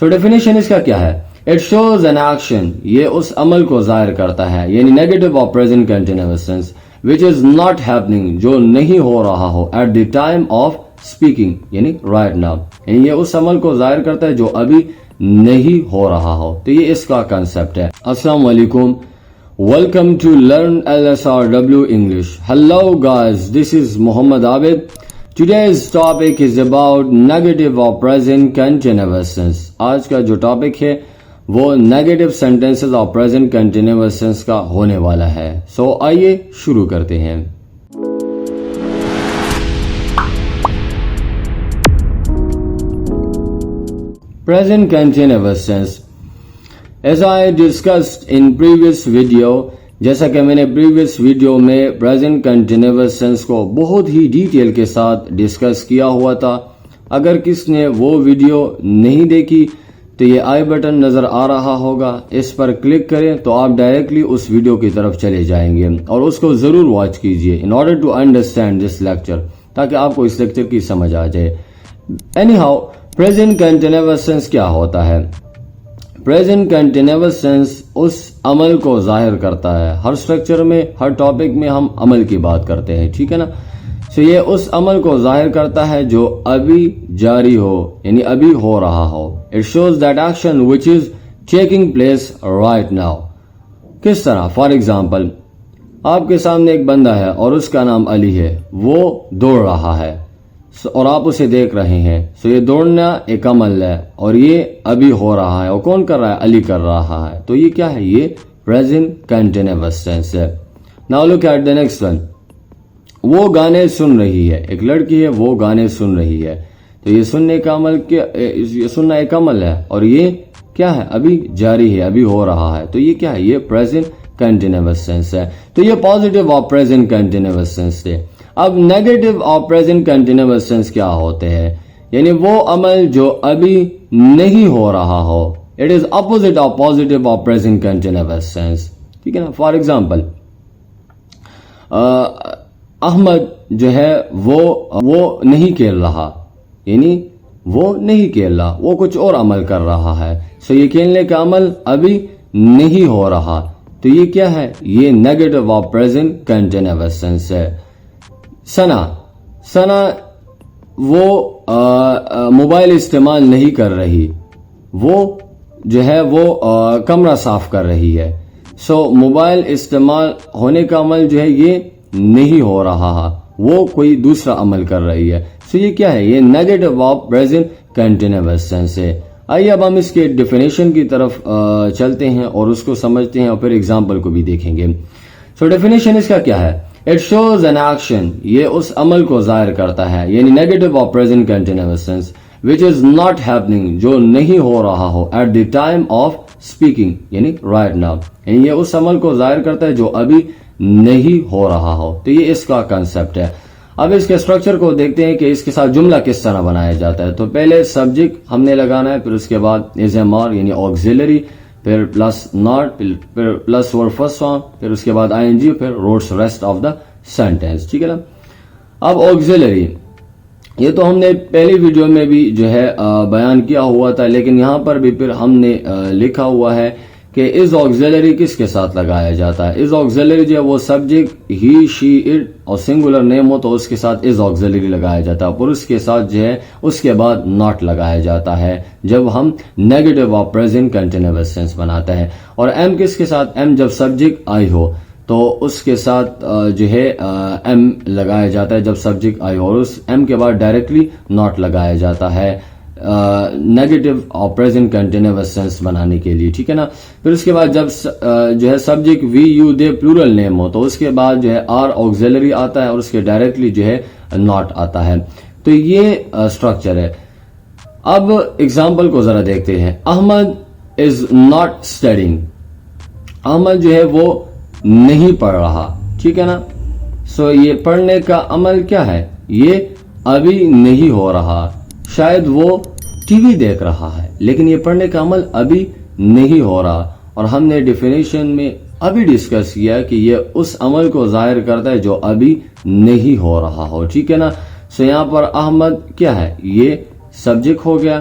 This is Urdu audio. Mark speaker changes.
Speaker 1: سو ڈیفینیشن اس کا کیا ہے؟ اٹ شوز این ایکشن، یہ اس عمل کو ظاہر کرتا ہے، یعنی negative of present continuous tense, which is not happening، جو نہیں ہو رہا ہو، at the time of speaking، یعنی right now، یعنی یہ اس عمل کو ظاہر کرتا ہے جو ابھی نہیں ہو رہا ہو۔ تو یہ اس کا کنسپٹ ہے۔ السلام علیکم، welcome to learn LSRW English۔ Hello guys, this is Muhammad Abid۔ Today's topic is about negative or present continuous tense۔ آج کا جو ٹاپک ہے وہ نیگیٹو سینٹینسز اور پریزنٹ کنٹینیوس ٹینس کا ہونے والا ہے۔ سو آئیے شروع کرتے ہیں۔ Present continuous tense, as I discussed in previous video, جیسا کہ میں نے پریویس ویڈیو میں پریزنٹ کنٹینیوس ٹینس کو بہت ہی ڈیٹیل کے ساتھ ڈسکس کیا ہوا تھا۔ اگر کس نے وہ ویڈیو نہیں دیکھی تو یہ آئی بٹن نظر آ رہا ہوگا، اس پر کلک کریں تو آپ ڈائریکٹلی اس ویڈیو کی طرف چلے جائیں گے اور اس کو ضرور واچ کیجئے in order to understand this lecture, تاکہ آپ کو اس لیکچر کی سمجھ آ جائے۔ Anyhow, present continuous tense کیا ہوتا ہے؟ پریزنٹ کنٹینیوس ٹینس اس عمل کو ظاہر کرتا ہے۔ ہر سٹرکچر میں، ہر ٹاپک میں ہم عمل کی بات کرتے ہیں، ٹھیک ہے نا؟ سو یہ اس عمل کو ظاہر کرتا ہے جو ابھی جاری ہو، یعنی ابھی ہو رہا ہو۔ It shows that action which is taking place right now۔ کس طرح؟ فار ایگزامپل، آپ کے سامنے ایک بندہ ہے اور اس کا نام علی ہے، وہ دوڑ رہا ہے اور آپ اسے دیکھ رہے ہیں۔ سو یہ دوڑنا ایک عمل ہے اور یہ ابھی ہو رہا ہے، اور کون کر رہا ہے؟ علی کر رہا ہے۔ تو یہ کیا ہے؟ یہ present continuous tense ہے۔ Now look at the next one۔ وہ گانے سن رہی ہے، ایک لڑکی ہے، وہ گانے سن رہی ہے۔ تو یہ سننے کا عمل کیا؟ یہ سننا ایک عمل ہے اور یہ کیا ہے؟ ابھی جاری ہے، ابھی ہو رہا ہے۔ تو یہ کیا ہے؟ یہ present continuous tense ہے۔ تو یہ positive اور present continuous tense ہے۔ اب نیگیٹو اور present continuous tense کیا ہوتے ہیں؟ یعنی وہ عمل جو ابھی نہیں ہو رہا ہو۔ It is opposite of positive اور present continuous tense، ٹھیک ہے نا؟ فار ایگزامپل، احمد جو ہے وہ نہیں کھیل رہا، یعنی وہ نہیں کھیل رہا، وہ کچھ اور عمل کر رہا ہے۔ سو یہ کھیلنے کا عمل ابھی نہیں ہو رہا، تو یہ کیا ہے؟ یہ نیگیٹو اور پریزنٹ کنٹینیوس ٹینس ہے۔ ثنا وہ موبائل استعمال نہیں کر رہی، وہ جو ہے وہ کمرہ صاف کر رہی ہے۔ سو موبائل استعمال ہونے کا عمل جو ہے یہ نہیں ہو رہا، وہ کوئی دوسرا عمل کر رہی ہے۔ سو یہ کیا ہے؟ یہ negative of present continuous tense ہے۔ آئیے اب ہم اس کے ڈیفینیشن کی طرف چلتے ہیں اور اس کو سمجھتے ہیں اور پھر ایگزامپل کو بھی دیکھیں گے۔ سو ڈیفینیشن اس کا کیا ہے؟ اٹ شوز این ایکشن، یہ اس عمل کو ظاہر کرتا ہے، یعنی negative of present continuous tense, which is not happening، جو نہیں ہو رہا ہو، at the time of speaking، یعنی right now، یعنی یہ اس عمل کو ظاہر کرتا ہے جو ابھی نہیں ہو رہا ہو۔ تو یہ اس کا کنسپٹ ہے۔ اب اس کے اسٹرکچر کو دیکھتے ہیں کہ اس کے ساتھ جملہ کس طرح بنایا جاتا ہے۔ تو پہلے سبجیکٹ ہم نے لگانا ہے، پھر اس کے بعد از ایم آر یعنی آکسیلری، پھر پلس ناٹ، پھر پلس ورب فرسٹ فارم، پھر اس کے بعد آئی این جی، پھر roots rest of the sentence, ٹھیک ہے نا؟ اب آکسیلری، یہ تو ہم نے پہلی ویڈیو میں بھی جو ہے بیان کیا ہوا تھا، لیکن یہاں پر بھی پھر ہم نے لکھا ہوا ہے کہ از آکسیلری کس کے ساتھ لگایا جاتا ہے۔ از آکسیلری جو ہے وہ سبجیکٹ ہی، شی، اٹ اور سنگولر نیم ہو تو اس کے ساتھ از آکسیلری لگایا جاتا ہے، اور اس کے ساتھ جو ہے اس کے بعد ناٹ لگایا جاتا ہے جب ہم نیگیٹو اور پریزنٹ کنٹینیوس ٹینس بناتے ہیں۔ اور ایم کس کے ساتھ؟ ایم جب سبجیکٹ آئی ہو تو اس کے ساتھ جو ہے ایم لگایا جاتا ہے جب سبجیکٹ آئی ہو، اور اس ایم کے بعد ڈائریکٹلی ناٹ لگایا جاتا ہے نیگیٹو اور پریزنٹ کنٹینیوس ٹینس بنانے کے لیے، ٹھیک ہے نا؟ پھر اس کے بعد جب جو ہے subject we, you, they plural name ہو تو اس کے بعد جو ہے آر آکسیلری آتا ہے اور اس کے ڈائریکٹلی جو ہے ناٹ آتا ہے۔ تو یہ اسٹرکچر ہے۔ اب ایگزامپل کو ذرا دیکھتے ہیں۔ Ahmed is not studying, Ahmed جو ہے وہ نہیں پڑھ رہا، ٹھیک ہے نا؟ سو یہ پڑھنے کا عمل کیا ہے؟ یہ ابھی نہیں ہو رہا۔ شاید وہ ٹی وی دیکھ رہا ہے لیکن یہ پڑھنے کا عمل ابھی نہیں ہو رہا، اور ہم نے ڈیفینیشن میں ابھی ڈسکس کیا کہ یہ اس عمل کو ظاہر کرتا ہے جو ابھی نہیں ہو رہا ہو، ٹھیک ہے نا؟ سو یہاں پر احمد کیا ہے؟ یہ سبجیکٹ ہو گیا،